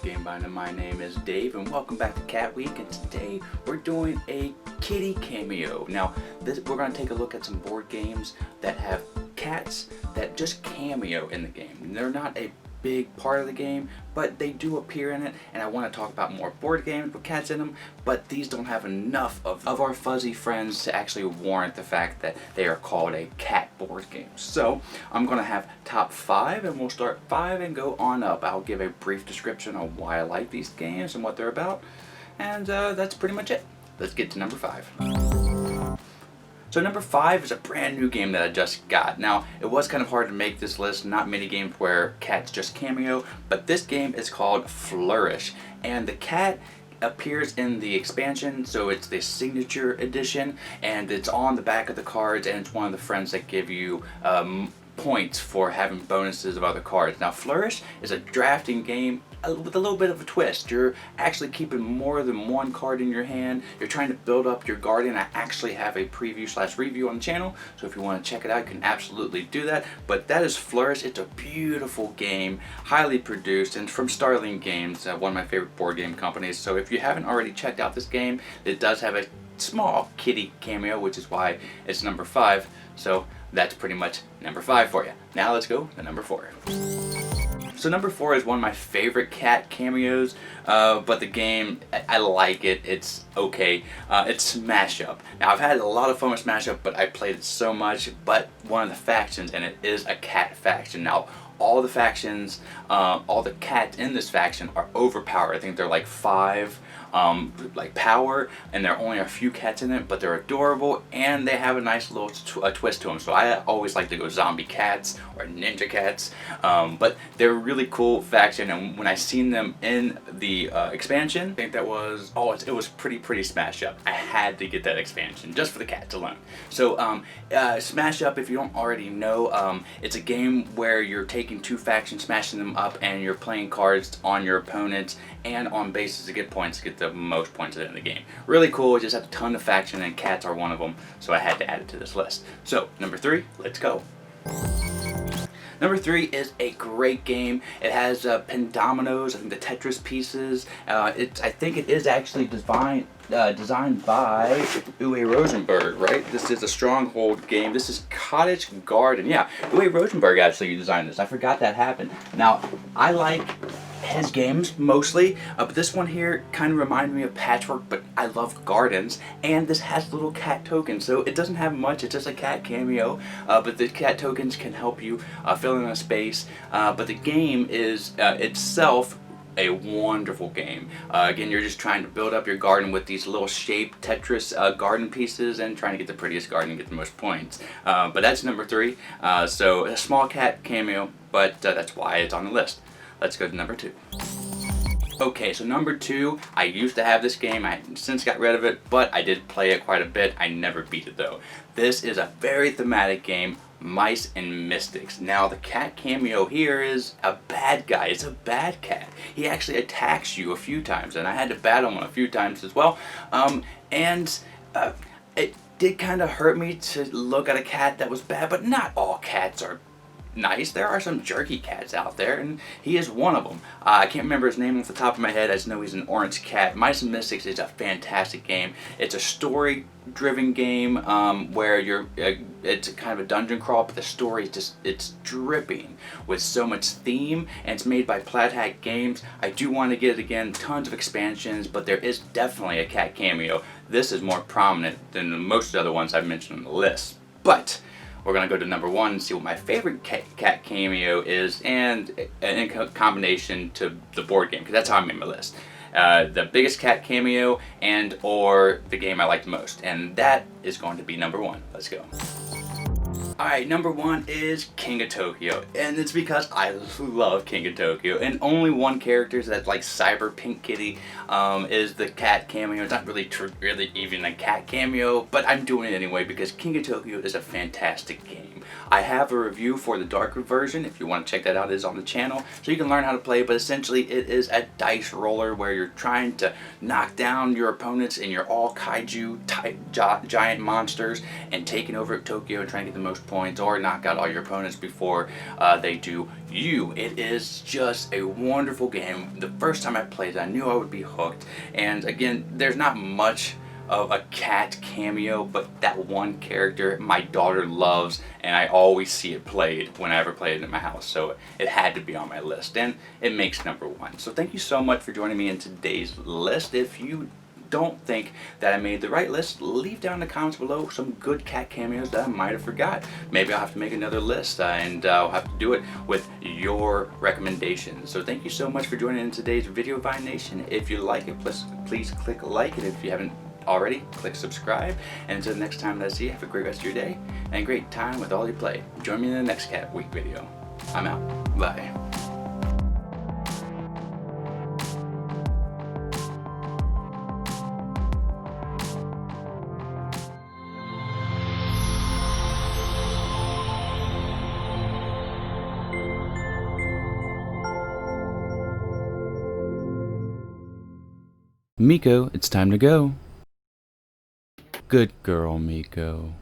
Game Binder. My name is Dave and welcome back to Cat Week, and today we're doing a kitty cameo. Now we're going to take a look at some board games that have cats that just cameo in the game. They're not a big part of the game, but they do appear in it, and I want to talk about more board games with cats in them, but these don't have enough of our fuzzy friends to actually warrant the fact that they are called a cat board game. So I'm going to have top 5, and we'll start 5 and go on up. I'll give a brief description of why I like these games and what they're about, and that's pretty much it. Let's get to number 5. So number 5 is a brand new game that I just got. Now, it was kind of hard to make this list, not many games where cats just cameo, but this game is called Flourish, and the cat appears in the expansion, so it's the signature edition, and it's on the back of the cards, and it's one of the friends that give you points for having bonuses of other cards. Now, Flourish is a drafting game with a little bit of a twist. You're actually keeping more than one card in your hand. You're trying to build up your garden. I actually have a preview/review on the channel, so if you want to check it out, you can absolutely do that. But that is Flourish. It's a beautiful game, highly produced, and from Starling Games, one of my favorite board game companies. So if you haven't already checked out this game, it does have a small kitty cameo, which is why it's number 5. So that's pretty much number 5 for you. Now let's go to number 4. So number 4 is one of my favorite cat cameos, but the game, I like it. It's okay. It's Smash Up. Now, I've had a lot of fun with Smash Up, but I played it so much, but one of the factions in it is a cat faction. Now, all the factions, all the cats in this faction are overpowered. I think they're like 5 power, and there are only a few cats in it, but they're adorable, and they have a nice little twist to them. So I always like to go zombie cats or ninja cats, but they're a really cool faction, and when I seen them in the expansion, I think that was, it was pretty Smash Up. I had to get that expansion just for the cats alone. So Smash Up, if you don't already know, it's a game where you're taking 2 factions, smashing them up, and you're playing cards on your opponents and on bases to get points, to get the most points in the game. Really cool. It just has a ton of faction, and cats are one of them, so I had to add it to this list. So number 3, let's go. Number 3 is a great game. It has pendominoes, I think the Tetris pieces. I think it is actually designed by Uwe Rosenberg, right? This is a Stronghold game. This is Cottage Garden. Yeah, Uwe Rosenberg actually designed this. I forgot that happened. Now, I like his games mostly, but this one here kind of reminded me of Patchwork, but I love gardens, and this has little cat tokens, so it doesn't have much. It's just a cat cameo, but the cat tokens can help you fill in a space, but the game is itself a wonderful game. Again, you're just trying to build up your garden with these little shaped Tetris garden pieces and trying to get the prettiest garden and get the most points. But that's number 3. So a small cat cameo, but that's why it's on the list. Let's go to number 2. Okay, so number 2, I used to have this game. I since got rid of it, but I did play it quite a bit. I never beat it though. This is a very thematic game, Mice and Mystics. Now, the cat cameo here is a bad guy. It's a bad cat. He actually attacks you a few times, and I had to battle him a few times as well. It did kind of hurt me to look at a cat that was bad, but not all cats are nice. There are some jerky cats out there, and he is one of them. I can't remember his name off the top of my head. I just know he's an orange cat. Mice and Mystics is a fantastic game. It's a story-driven game where it's a kind of a dungeon crawl, but the story is it's dripping with so much theme, and it's made by Plaid Hat Games. I do want to get it again. Tons of expansions, but there is definitely a cat cameo. This is more prominent than most of the other ones I've mentioned on the list. But we're going to go to number 1 and see what my favorite cat cameo is, and in combination to the board game, because that's how I made my list. The biggest cat cameo and or the game I liked most, and that is going to be number 1. Let's go. Alright, number 1 is King of Tokyo, and it's because I love King of Tokyo, and only one character is that like Cyber Pink Kitty is the cat cameo. It's not really even a cat cameo, but I'm doing it anyway because King of Tokyo is a fantastic game. I have a review for the darker version. If you want to check that out, it is on the channel, so you can learn how to play. But essentially, it is a dice roller where you're trying to knock down your opponents and you're all kaiju type giant monsters and taking over Tokyo and trying to get the most points or knock out all your opponents before they do you. It is just a wonderful game. The first time I played it, I knew I would be hooked. And again, there's not much of a cat cameo, but that one character my daughter loves, and I always see it played when I ever play it in my house, so it had to be on my list, and it makes #1. So thank you so much for joining me in today's list. If you don't think that I made the right list, leave down in the comments below some good cat cameos that I might have forgot. Maybe I'll have to make another list, and I'll have to do it with your recommendations. So thank you so much for joining in today's video, Vine Nation. If you like it, please click like, and if you haven't already, click subscribe. And until the next time that I see you, have a great rest of your day and a great time with all you play. Join me in the next Cat Week video. I'm out. Bye. Miko, it's time to go. Good girl, Miko.